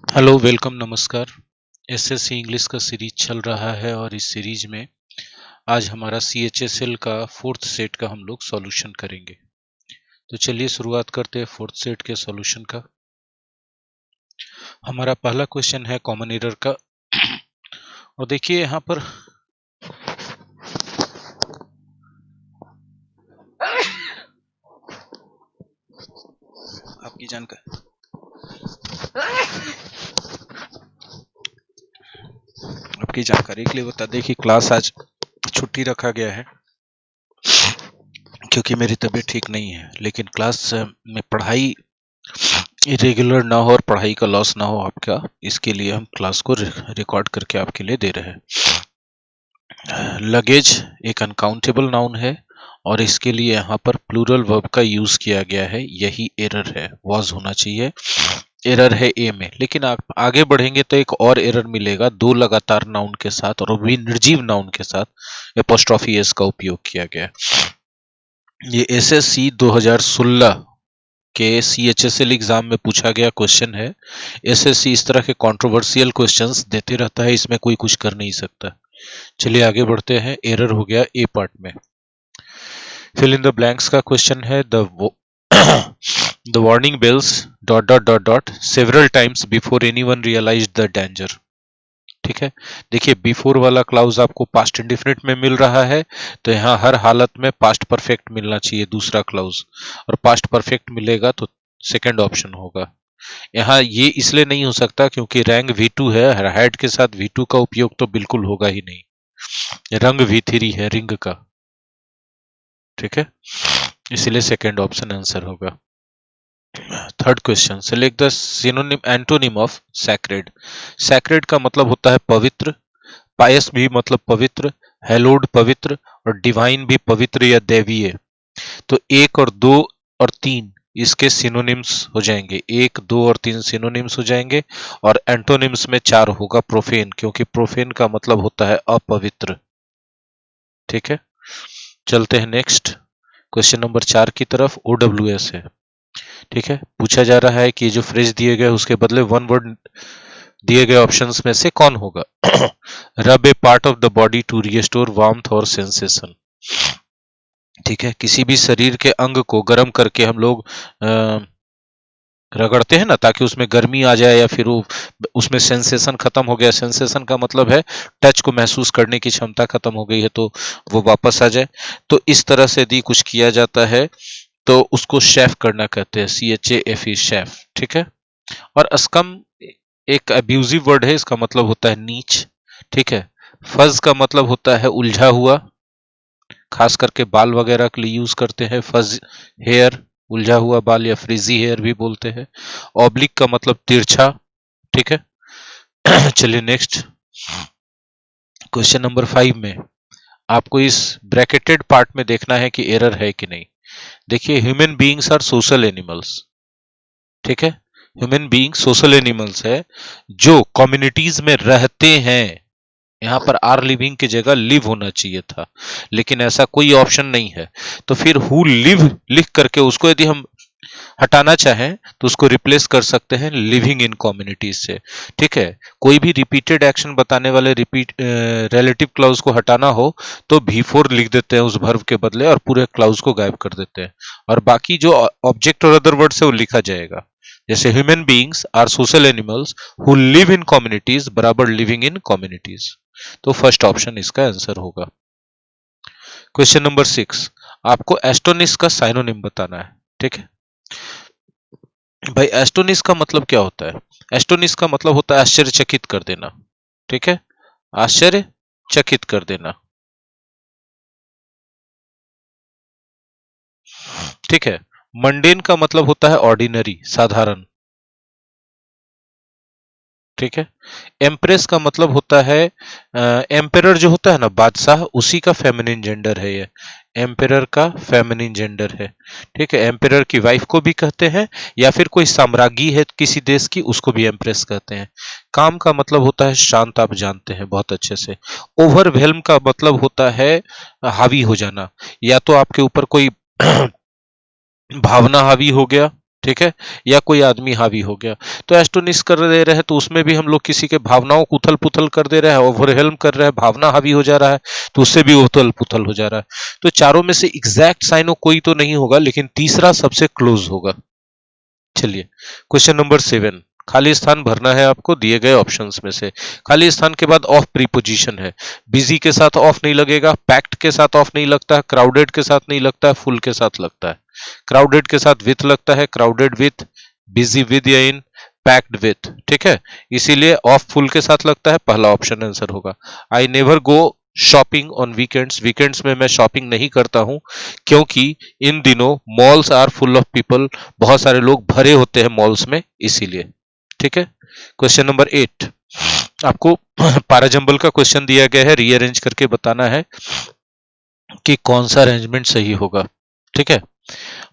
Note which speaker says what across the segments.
Speaker 1: Hello welcome नमस्कार। SSC English का series चल रहा है और इस सीरीज में आज हमारा सीएचएसएल का फोर्थ सेट का हम लोग सॉल्यूशन करेंगे। तो चलिए शुरुआत करते हैं फोर्थ सेट के सॉल्यूशन का। हमारा पहला क्वेश्चन है कॉमन एरर का और देखिए यहाँ पर आपकी जानकारी के लिए बता दें कि क्लास आज छुट्टी रखा गया है क्योंकि मेरी तबीयत ठीक नहीं है, लेकिन क्लास में पढ़ाई इरेगुलर ना हो और पढ़ाई का लॉस ना हो आपका, इसके लिए हम क्लास को रिकॉर्ड करके आपके लिए दे रहे हैं। लगेज एक अनकाउंटेबल नाउन है और इसके लिए यहाँ पर प्लूरल वर्ब का यूज किया गया है, यही एरर है। वॉज होना चाहिए, एरर है ए में। लेकिन आप आगे बढ़ेंगे तो एक और एरर मिलेगा, दो लगातार नाउन के साथ और भी निर्जीव नाउन के साथ एपोस्ट्रोफी एस का उपयोग किया गया। ये एसएससी 2016 के सीएचएसएल एग्जाम में पूछा गया क्वेश्चन है। एसएससी इस तरह के कंट्रोवर्शियल क्वेश्चंस देते रहता है, इसमें कोई कुछ कर नहीं सकता। चलिए आगे बढ़ते हैं। एरर हो गया ए पार्ट में। फिल इन द ब्लैंक्स का क्वेश्चन है the warning bells dot dot dot dot several times before anyone realised the danger. ठीक है, देखिए बिफोर वाला क्लाउज आपको पास्ट इंडेफिनिट में मिल रहा है, तो यहाँ हर हालत में पास्ट परफेक्ट मिलना चाहिए दूसरा क्लाउज, और पास्ट परफेक्ट मिलेगा तो सेकंड ऑप्शन होगा। यहाँ ये इसलिए नहीं हो सकता क्योंकि रैंक V2 है, हैड के साथ V2 का उपयोग तो बिल्कुल होगा ही नहीं। रंग V3 है रिंग का, ठीक है, इसलिए सेकंड ऑप्शन आंसर होगा। Third question, select the synonym antonym of sacred. Sacred का मतलब होता है पवित्र, पायस भी मतलब पवित्र, हेलोड पवित्र, और डिवाइन भी पवित्र या दैवीय। तो एक और दो और तीन इसके सिनोनिम्स हो जाएंगे, एक दो और तीन सिनोनिम्स हो जाएंगे, और एंटोनिम्स में चार होगा प्रोफेन, क्योंकि प्रोफेन का मतलब होता है अपवित्र। ठीक है, चलते हैं नेक्स्ट क्वेश्चन नंबर 4 की तरफ। OWS है, ठीक है, पूछा जा रहा है कि ये जो फ्रेज दिए गए उसके बदले वन वर्ड दिए गए ऑप्शंस में से कौन होगा। Rub a part of the body to restore warmth और सेंसेशन। ठीक है, किसी भी शरीर के अंग को गर्म करके हम लोग रगड़ते हैं ना, ताकि उसमें गर्मी आ जाए या फिर वो उसमें सेंसेशन खत्म हो गया। सेंसेशन का मतलब है टच को महसूस करने की क्षमता खत्म हो गई है, तो वो वापस आ जाए। तो इस तरह से यदि कुछ किया जाता है तो उसको शेफ करना कहते हैं, CHAFE शेफ। ठीक है, और अस्कम एक अब्यूजिव वर्ड है, इसका मतलब होता है नीच। ठीक है, फज का मतलब होता है उलझा हुआ, खास करके बाल वगैरह के लिए यूज करते हैं फज हेयर, उलझा हुआ बाल, या फ्रिजी हेयर भी बोलते हैं। ऑब्लिक का मतलब तिरछा। ठीक है, चलिए नेक्स्ट क्वेश्चन नंबर 5 में आपको इस ब्रैकेटेड पार्ट में देखना है कि एरर है कि नहीं। देखिए, human beings are social animals. ठीक है, ह्यूमन बीइंग सोशल एनिमल्स है जो कम्युनिटीज में रहते हैं। यहाँ पर आर लिविंग की जगह लिव होना चाहिए था, लेकिन ऐसा कोई ऑप्शन नहीं है। तो फिर हु लिव लिख करके उसको यदि हम हटाना चाहें तो उसको रिप्लेस कर सकते हैं लिविंग इन कम्युनिटीज से। ठीक है, कोई भी रिपीटेड एक्शन बताने वाले रिलेटिव क्लाउज को हटाना हो तो V4 लिख देते हैं उस वर्ब के बदले, और पूरे क्लाउज को गायब कर देते हैं, और बाकी जो ऑब्जेक्ट और अदर वर्ड से वो लिखा जाएगा। जैसे human beings are social animals who live in communities बराबर लिविंग इन कम्युनिटीज। तो फर्स्ट ऑप्शन इसका आंसर होगा। क्वेश्चन नंबर 6, आपको एस्टोनिश का साइनोनिम बताना है। ठीक है भाई, एस्टोनिश का मतलब क्या होता है? एस्टोनिश का मतलब होता है आश्चर्यचकित कर देना। ठीक है, आश्चर्यचकित कर देना। ठीक है, मंडेन का मतलब होता है ऑर्डिनरी, साधारण। ठीक है, एम्प्रेस का मतलब होता है एम्पेरर जो होता है ना बादशाह, उसी का फेमिनिन जेंडर है ये। एम्पेरर का फेमिनिन जेंडर है। ठीक है, एम्पेरर की वाइफ को भी कहते हैं, या फिर कोई साम्राज्ञी है किसी देश की, उसको भी एम्प्रेस कहते हैं। काम का मतलब होता है शांत, आप जानते हैं बहुत अच्छे से। ओवरवेल्म का मतलब होता है हावी हो जाना, या तो आपके ऊपर कोई भावना हावी हो गया, ठीक है, या कोई आदमी हावी हो गया। तो एस्टोनिश कर दे रहे हैं तो उसमें भी हम लोग किसी के भावनाओं को उथल पुथल कर दे रहे हैं, ओवरवेल्म कर रहे हैं, भावना हावी हो जा रहा है तो उससे भी उथल पुथल हो जा रहा है। तो चारों में से एग्जैक्ट साइनो कोई तो नहीं होगा, लेकिन तीसरा सबसे क्लोज होगा। चलिए क्वेश्चन नंबर 7, खाली स्थान भरना है आपको दिए गए ऑप्शंस में से। खाली स्थान के बाद ऑफ प्रीपोजिशन है। बिजी के साथ ऑफ नहीं लगेगा, पैक्ड के साथ ऑफ नहीं लगता, क्राउडेड के साथ नहीं लगता है, फुल के साथ लगता है। क्राउडेड के साथ विथ लगता है, क्राउडेड विथ, बिजी विद या इन, पैक्ड विथ। ठीक है, इसीलिए ऑफ फुल के साथ लगता है, पहला ऑप्शन आंसर होगा। I never go shopping on weekends, weekends में मैं शॉपिंग नहीं करता हूं क्योंकि इन दिनों malls are full of people, बहुत सारे लोग भरे होते हैं मॉल्स में, इसीलिए। ठीक है, क्वेश्चन नंबर 8, आपको पाराजंबल का क्वेश्चन दिया गया है, रीअरेंज करके बताना है कि कौन सा अरेंजमेंट सही होगा। ठीक है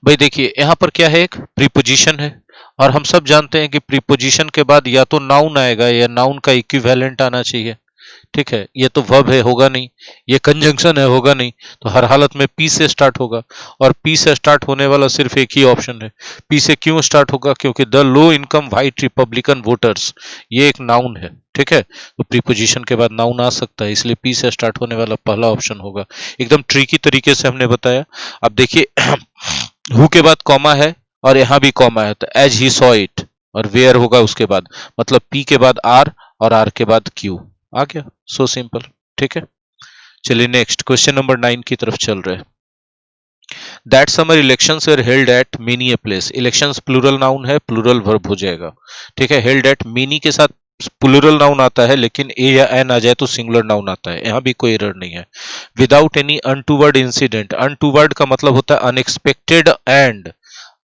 Speaker 1: भाई, देखिए यहां पर क्या है, एक प्रीपोजिशन है और हम सब जानते हैं कि प्रीपोजिशन के बाद या तो नाउन आएगा या नाउन का इक्विवेलेंट आना चाहिए। ठीक है, ये तो वर्ब है, होगा नहीं। ये कंजंक्शन है, होगा नहीं। तो हर हालत में पी से स्टार्ट होगा और पी से स्टार्ट होने वाला सिर्फ एक ही ऑप्शन है। पी से क्यों स्टार्ट होगा? क्योंकि the low income white Republican voters, ये एक नाउन है। ठीक है, तो प्रीपोजिशन के बाद नाउन आ सकता है, इसलिए पी से स्टार्ट होने वाला पहला ऑप्शन होगा। एकदम ट्रिकी तरीके से हमने बताया। अब देखिए हु के बाद कॉमा है और यहां भी कॉमा है, तो एज ही सॉ इट, और वेयर होगा उसके बाद, मतलब पी के बाद आर और आर के बाद क्यू आ गया। So simple. ठीक है, चलिए नेक्स्ट क्वेश्चन नंबर 9 की तरफ चल रहे हैं। That summer elections were held at many a place, elections plural noun है, प्लूरल वर्ब हो जाएगा। ठीक है, हेल्ड एट, मेनी के साथ प्लूरल नाउन आता है, लेकिन ए या एन आ जाए तो सिंगुलर नाउन आता है, यहां भी कोई एरर नहीं है। Without any untoward incident, untoward का मतलब होता है unexpected and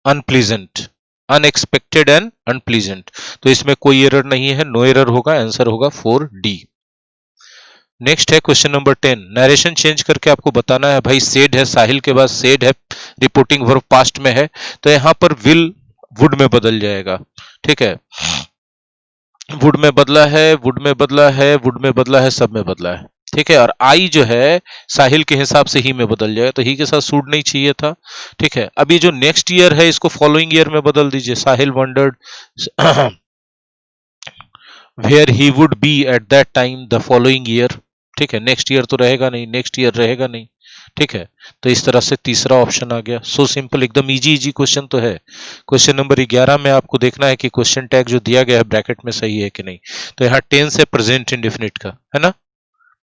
Speaker 1: unpleasant, unexpected and unpleasant, तो इसमें कोई एरर नहीं है, नो एरर होगा, आंसर होगा 4D। नेक्स्ट है क्वेश्चन नंबर 10, नरेशन चेंज करके आपको बताना है भाई, सेड है, साहिल के बाद सेड है, रिपोर्टिंग वर्ब पास्ट में है, तो यहां पर विल वुड में बदल जाएगा। ठीक है, वुड में बदला है, वुड में बदला है, वुड में बदला है, सब में बदला है। ठीक है, और आई जो है साहिल के हिसाब से ही में बदल जाएगा, तो ही के साथ सूट नहीं चाहिए था। ठीक है, अभी जो नेक्स्ट ईयर है इसको फॉलोइंग ईयर में बदल दीजिए, Sahil wondered where he would be at that time the following year. ठीक है, नेक्स्ट ईयर तो रहेगा नहीं, नेक्स्ट ईयर रहेगा नहीं। ठीक है, तो इस तरह से तीसरा ऑप्शन आ गया। सो सिंपल, एकदम इजी इजी क्वेश्चन तो है। क्वेश्चन नंबर 11 में आपको देखना है कि क्वेश्चन टैग जो दिया गया है ब्रैकेट में सही है कि नहीं। तो यहाँ टेंस है प्रेजेंट इंडेफिनिट का, है ना,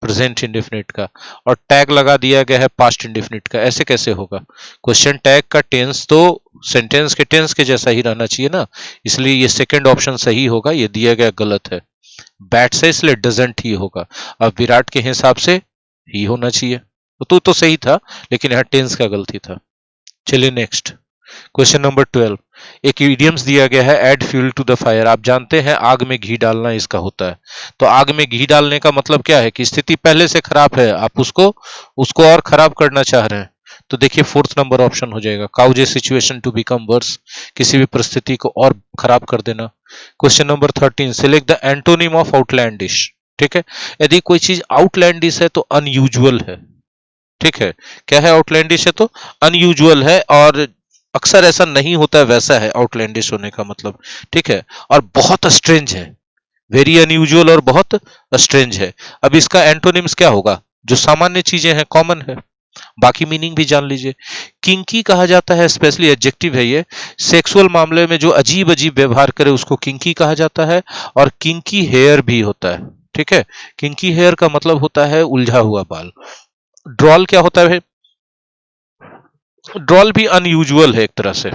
Speaker 1: प्रेजेंट इंडेफिनिट का, और टैग लगा दिया गया है पास्ट इंडेफिनिट का, ऐसे कैसे होगा? क्वेश्चन टैग का टेंस तो सेंटेंस के टेंस के जैसा ही रहना चाहिए ना, इसलिए ये सेकंड ऑप्शन सही होगा, ये दिया गया गलत है। बैट से इसलिए डजंट ही होगा। अब विराट के हिसाब से ही होना चाहिए, तो सही था, लेकिन यहाँ टेंस का गलती था। चलिए नेक्स्ट क्वेश्चन नंबर 12, एक इडियम्स दिया गया है, add fuel to the fire. आप जानते हैं आग में घी डालना इसका होता है, तो आग में घी डालने का मतलब क्या है कि स्थिति पहले से खराब है, आप उसको और खराब करना चाह रहे हैं। तो देखिए फोर्थ नंबर ऑप्शन हो जाएगा, cause a situation to become worse, किसी भी परिस्थिति को और खराब कर देना। Question number 13, select the antonym of outlandish. ठीक है, यदि कोई चीज आउटलैंडिश है तो अनयूजुअल है। ठीक है, क्या है? आउटलैंडिश है तो अनयूजुअल है, और अक्सर ऐसा नहीं होता है, वैसा है आउटलैंडिश होने का मतलब। ठीक है, और बहुत स्ट्रेंज है, वेरी अनयूजुअल और बहुत स्ट्रेंज है। अब इसका एंटोनिम्स क्या होगा? जो सामान्य चीजें हैं, कॉमन है। बाकी मीनिंग भी जान लीजिए। किंकी कहा जाता है, स्पेशली एडजेक्टिव है ये, सेक्सुअल मामले में जो अजीब अजीब व्यवहार करे उसको किंकी कहा जाता है, और किंकी हेयर भी होता है। ठीक है, किंकी हेयर का मतलब होता है उलझा हुआ बाल। ड्रॉल क्या होता है? ड्रॉल भी अनयूजुअल है एक तरह से।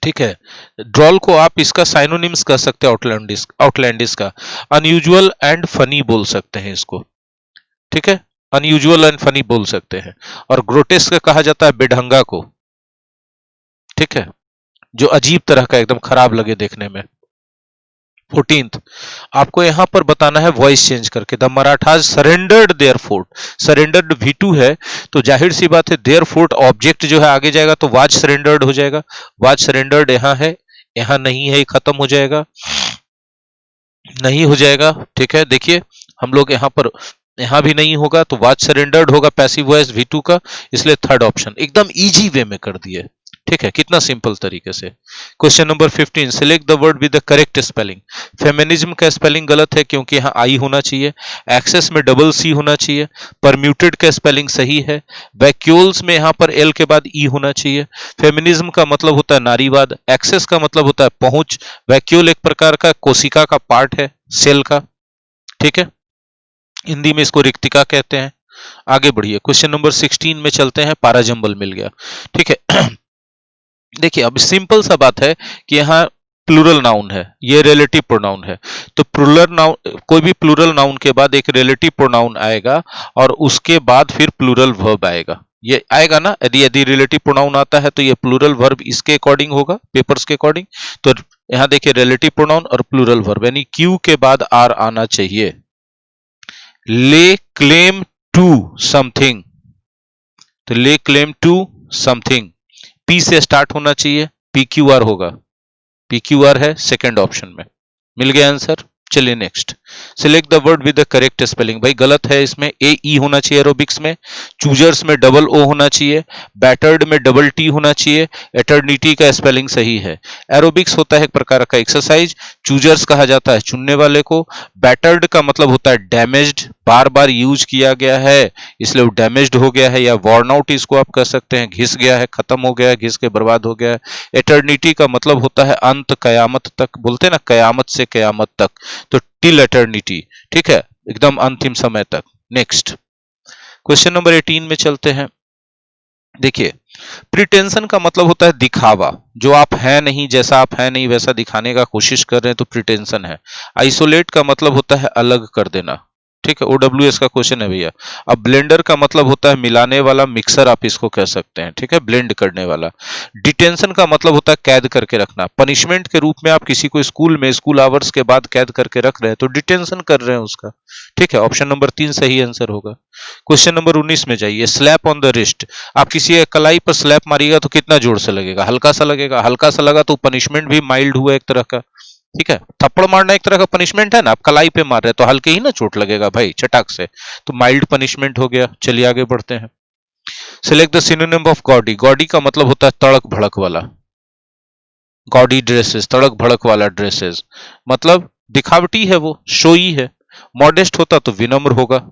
Speaker 1: ठीक है, ड्रॉल को आप इसका साइनोनिम्स कह सकते हैं, आउटलैंडिस का अनयूजुअल एंड फनी बोल सकते हैं इसको। ठीक है, अनयूजुअल एंड फनी बोल सकते हैं। और ग्रोटेस्क कहा जाता है बेढंगा को। ठीक है, जो अजीब तरह का एकदम खराब लगे देखने में। 14th, आपको यहां पर बताना है वॉइस चेंज करके, the Marathas surrendered their fort. Surrendered V2 है, तो जाहिर सी बात है देयर फोर्ट ऑब्जेक्ट जो है आगे जाएगा तो वाज सरेंडर्ड हो जाएगा। वाज सरेंडर्ड यहां है, यहां नहीं है, खत्म हो जाएगा, नहीं हो जाएगा। ठीक है, देखिए हम लोग यहां पर, यहां भी नहीं होगा तो वाज सरेंडर्ड होगा पैसिव वॉइस V2 का, इसलिए थर्ड ऑप्शन एकदम इजी वे में कर दिए। ठीक है, कितना सिंपल तरीके से। Question number 15, select the word with the correct spelling. Feminism का स्पेलिंग गलत है क्योंकि यहाँ आई होना चाहिए। एक्सेस में डबल सी होना चाहिए। परम्यूटेड का स्पेलिंग सही है। वैक्यूल्स में यहाँ पर एल के बाद ई होना चाहिए। फेमिनिज्म का मतलब होता है नारीवाद। एक्सेस का मतलब होता है पहुंच। वैक्यूल एक प्रकार का कोशिका का पार्ट है, सेल का। ठीक है, हिंदी में इसको रिक्तिका कहते हैं। आगे बढ़िए, क्वेश्चन नंबर 16 में चलते हैं। पाराजंबल मिल गया। ठीक है, देखिए अब सिंपल सा बात है कि यहाँ प्लूरल नाउन है, ये रिलेटिव प्रोनाउन है। तो प्लूरल नाउन, कोई भी प्लूरल नाउन के बाद एक रिलेटिव प्रोनाउन आएगा और उसके बाद फिर प्लूरल वर्ब आएगा। ये आएगा ना, यदि यदि रिलेटिव प्रोनाउन आता है तो ये प्लूरल वर्ब इसके अकॉर्डिंग होगा, पेपर्स के अकॉर्डिंग। तो यहाँ देखिए रिलेटिव प्रोनाउन और प्लूरल वर्ब, यानी क्यू के बाद आर आना चाहिए। ले क्लेम टू समथिंग, तो ले क्लेम टू समथिंग, पी से स्टार्ट होना चाहिए, पी क्यू आर होगा। पी क्यू आर है सेकंड ऑप्शन में। मिल गया आंसर। चलिए next, select the word with the correct spelling. भाई गलत है, इसमें ए ई होना चाहिए एरोबिक्स में। चूजर्स में डबल ओ होना चाहिए। बैटर्ड में डबल टी होना चाहिए। एटर्निटी का स्पेलिंग सही है। एरोबिक्स होता है एक प्रकार का एक्सरसाइज। चूजर्स कहा जाता है चुनने वाले को। बैटर्ड का मतलब होता है डैमेज्ड, बार बार यूज किया गया है इसलिए वो डैमेज्ड हो गया है, या वॉर्न आउट इसको आप कह सकते हैं, घिस गया है, खत्म हो गया है, घिस के बर्बाद हो गया है। एटर्निटी का मतलब होता है अंत, कयामत तक, बोलते हैं ना कयामत से कयामत तक, तो टिल एटर्निटी। ठीक है, एकदम अंतिम समय तक। नेक्स्ट, क्वेश्चन नंबर 18 में चलते हैं। देखिए, प्रिटेंशन का मतलब होता है दिखावा, जो आप हैं नहीं, जैसा आप हैं नहीं वैसा दिखाने का कोशिश कर रहे हैं तो प्रिटेंशन है। आइसोलेट का मतलब होता है अलग कर देना। ठीक है, ओडब्ल्यूएस का क्वेश्चन है भैया। अब ब्लेंडर का मतलब होता है मिलाने वाला, मिक्सर आप इसको कह सकते हैं। ठीक है, ब्लेंड करने वाला। डिटेंशन का मतलब होता है कैद करके रखना। पनिशमेंट के रूप में आप किसी को स्कूल में स्कूल आवर्स के बाद कैद करके रख रहे हैं तो डिटेंशन कर रहे हैं उसका। ठीक है, ऑप्शन नंबर 3 सही आंसर होगा। क्वेश्चन नंबर 19 में जाइए। स्लैप ऑन द रिस्ट, आप किसी कलाई पर स्लैप मारिएगा तो कितना जोर से लगेगा? हल्का सा लगेगा। हल्का सा लगा तो पनिशमेंट भी माइल्ड हुआ एक तरह का। ठीक है, थप्पड़ मारना एक तरह का पनिशमेंट है ना, आप कलाई पे मार रहे हैं तो हल्के ही ना चोट लगेगा भाई, चटाक से, तो माइल्ड पनिशमेंट हो गया। चलिए आगे बढ़ते हैं। Select the synonym of gaudy. Gaudy का मतलब होता है तड़क भड़क वाला। गॉडी ड्रेसेस, तड़क भड़क वाला ड्रेसेस, मतलब दिखावटी है, वो शोई है। मॉडेस्ट होता तो विनम्र होगा,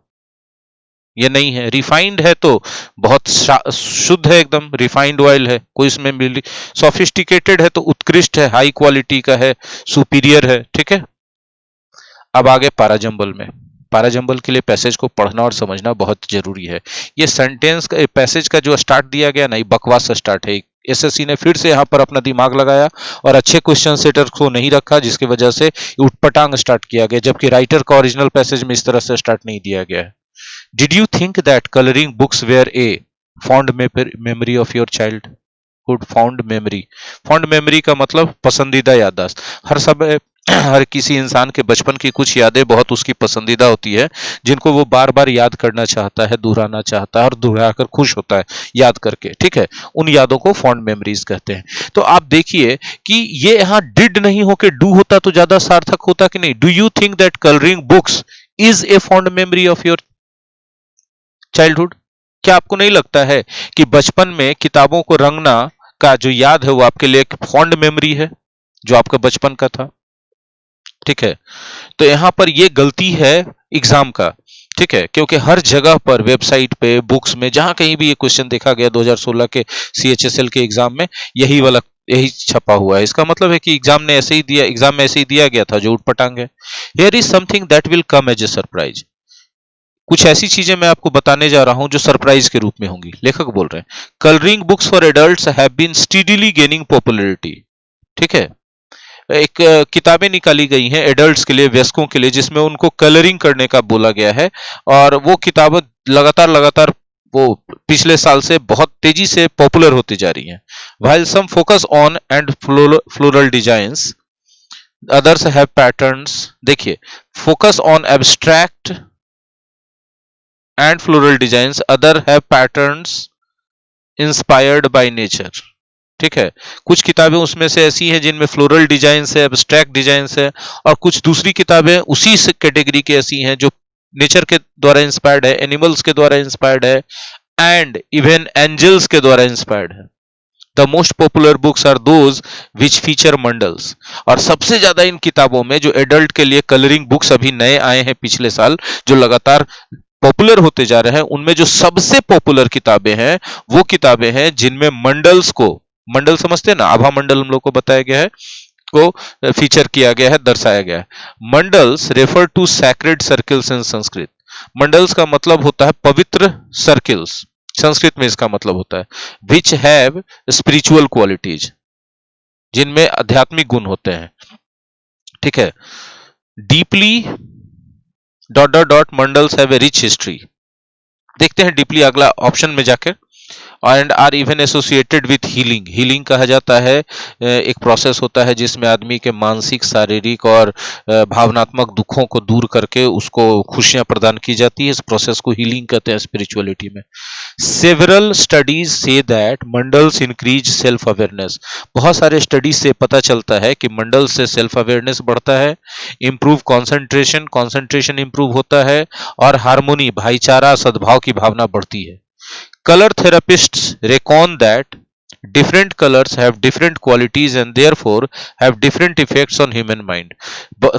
Speaker 1: ये नहीं है। रिफाइंड है तो बहुत शुद्ध है एकदम, रिफाइंड ऑयल है, कोई इसमें मिली। सोफिस्टिकेटेड है तो उत्कृष्ट है, हाई क्वालिटी का है, सुपीरियर है। ठीक है, अब आगे पैराजंबल में। पैराजंबल के लिए पैसेज को पढ़ना और समझना बहुत जरूरी है। ये सेंटेंस का, पैसेज का जो स्टार्ट दिया गया ना, ये बकवास से स्टार्ट है। एसएससी ने फिर से यहाँ पर अपना दिमाग लगाया और अच्छे क्वेश्चन सेटर को नहीं रखा, जिसकी वजह से उठपटांग स्टार्ट किया गया, जबकि राइटर का ओरिजिनल पैसेज में इस तरह से स्टार्ट नहीं दिया गया है। Did you think that colouring books were a fond memory of your childhood? Found memory, found memory का मतलब पसंदीदा याददाश्त। हर समय हर किसी इंसान के बचपन की कुछ यादें बहुत उसकी पसंदीदा होती है, जिनको वो बार बार याद करना चाहता है, दोहराना चाहता है और दोहराकर खुश होता है याद करके। ठीक है, उन यादों को फॉन्ड मेमोरीज कहते हैं। तो आप देखिए कि ये यहाँ डिड नहीं होके डू होता तो ज्यादा सार्थक होता कि नहीं? Do you think that colouring books is a fond memory of your childhood? क्या आपको नहीं लगता है कि बचपन में किताबों को रंगना का जो याद है वो आपके लिए एक फॉन्ड मेमोरी है, जो आपका बचपन का था? ठीक है, तो यहां पर ये गलती है एग्जाम का। ठीक है, क्योंकि हर जगह पर, वेबसाइट पे, बुक्स में, जहां कहीं भी ये क्वेश्चन देखा गया 2016 के सीएचएसएल के एग्जाम में, यही छपा हुआ है। इसका मतलब है कि एग्जाम में ऐसे ही दिया गया था जो उठपटांग है। Here is something that will come as a surprise. कुछ ऐसी चीजें मैं आपको बताने जा रहा हूं जो सरप्राइज के रूप में होंगी। लेखक बोल रहे हैं, colouring books for adults have been steadily gaining popularity. ठीक है, एक किताबें निकाली गई हैं एडल्ट्स के लिए, वयस्कों के लिए, जिसमें उनको कलरिंग करने का बोला गया है, और वो किताबें लगातार वो पिछले साल से बहुत तेजी से पॉपुलर होती जा रही हैं। While some focus on and floral designs, others have patterns. देखिए, focus on abstract and floral designs, other have patterns inspired by nature। ठीक है, कुछ किताबें उसमें से ऐसी हैं जिनमें फ्लोरल डिजाइन है, एब्स्ट्रैक्ट डिजाइन है, और कुछ दूसरी किताबें उसी कैटेगरी की ऐसी हैं जो नेचर के द्वारा इंस्पायर्ड है, एनिमल्स के द्वारा इंस्पायर्ड है, एंड इवन एंजल्स के द्वारा इंस्पायर्ड है। The most popular books are those which feature mandalas. और सबसे ज्यादा इन किताबों में जो एडल्ट के लिए कलरिंग बुक्स अभी नए आए हैं पिछले साल, जो लगातार पॉपुलर होते जा रहे हैं, उनमें जो सबसे पॉपुलर किताबें हैं वो किताबें हैं जिनमें मंडल्स को, मंडल समझते हैं ना, आभा मंडल हम लोग को बताया गया है, को फीचर किया गया है, दर्शाया गया है। Mandalas refer to sacred circles in Sanskrit. Mandalas का मतलब होता है पवित्र सर्कल्स, संस्कृत में इसका मतलब होता है विच हैव स्पिरिचुअल क्वालिटीज, जिनमें आध्यात्मिक गुण होते हैं। ठीक है। Deeply dot dot dot mandalas have a rich history. देखते हैं डीपली अगला ऑप्शन में जाकर। And are even associated with healing. Healing कहा जाता है एक प्रोसेस होता है जिसमें आदमी के मानसिक, शारीरिक और भावनात्मक दुखों को दूर करके उसको खुशियां प्रदान की जाती है। इस प्रोसेस को हीलिंग कहते हैं स्पिरिचुअलिटी में। Several studies say that mandals increase self awareness. बहुत सारे स्टडीज से पता चलता है कि मंडल से सेल्फ अवेयरनेस बढ़ता है, इंप्रूव कॉन्सेंट्रेशन, कॉन्सेंट्रेशन इंप्रूव होता है, और हार्मोनी, भाईचारा, सद्भाव की भावना बढ़ती है। Color therapists reckon that different colors have different qualities and therefore have different effects on human mind.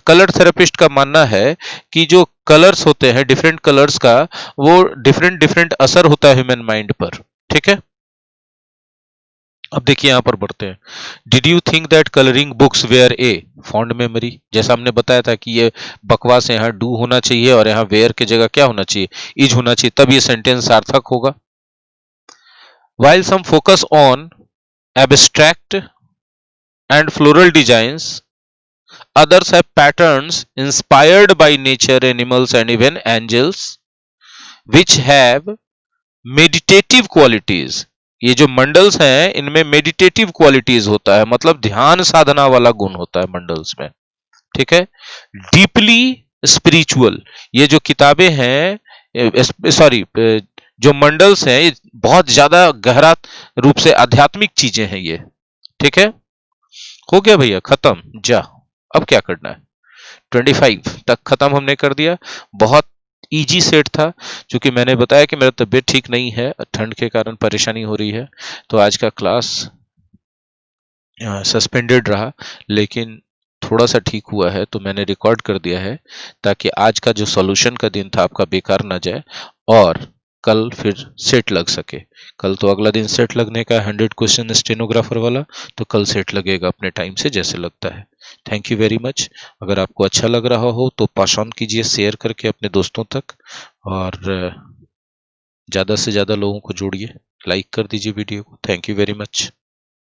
Speaker 1: Colour therapist का मानना है कि जो कलर्स होते हैं, डिफरेंट कलर्स का, वो डिफरेंट डिफरेंट असर होता है ह्यूमन माइंड पर। ठीक है। अब देखिए यहां पर बढ़ते हैं। Did you think that colouring books were a fond memory. जैसा हमने बताया था कि ये बकवास यहाँ डू होना चाहिए और यहाँ वेयर की जगह क्या होना चाहिए, इज होना चाहिए, तब ये सेंटेंस सार्थक होगा। While some focus on abstract and floral designs, others have patterns inspired by nature, animals, and even angels, which have meditative qualities. ये जो मंडल्स हैं इनमें मेडिटेटिव क्वालिटीज होता है, मतलब ध्यान साधना वाला गुण होता है मंडल्स में। ठीक है। डीपली स्पिरिचुअल, ये जो किताबें हैं, सॉरी, जो मंडल्स हैं ये बहुत ज्यादा गहरा रूप से आध्यात्मिक चीजें हैं ये। ठीक है। हो गया भैया, खत्म, जा। अब क्या करना है, 25 तक खत्म हमने कर दिया। बहुत इजी सेट था, क्योंकि मैंने बताया कि मेरा तबीयत ठीक नहीं है, ठंड के कारण परेशानी हो रही है, तो आज का क्लास सस्पेंडेड रहा, लेकिन थोड़ा सा ठीक हुआ है तो मैंने रिकॉर्ड कर दिया है, ताकि आज का जो सॉल्यूशन का दिन था आपका बेकार ना जाए और कल फिर सेट लग सके। कल तो अगला दिन सेट लगने का 100 क्वेश्चन स्टेनोग्राफर वाला, तो कल सेट लगेगा अपने टाइम से जैसे लगता है। Thank you very much. अगर आपको अच्छा लग रहा हो तो पास ऑन कीजिए शेयर करके अपने दोस्तों तक, और ज़्यादा से ज़्यादा लोगों को जोड़िए, लाइक कर दीजिए वीडियो को। Thank you very much.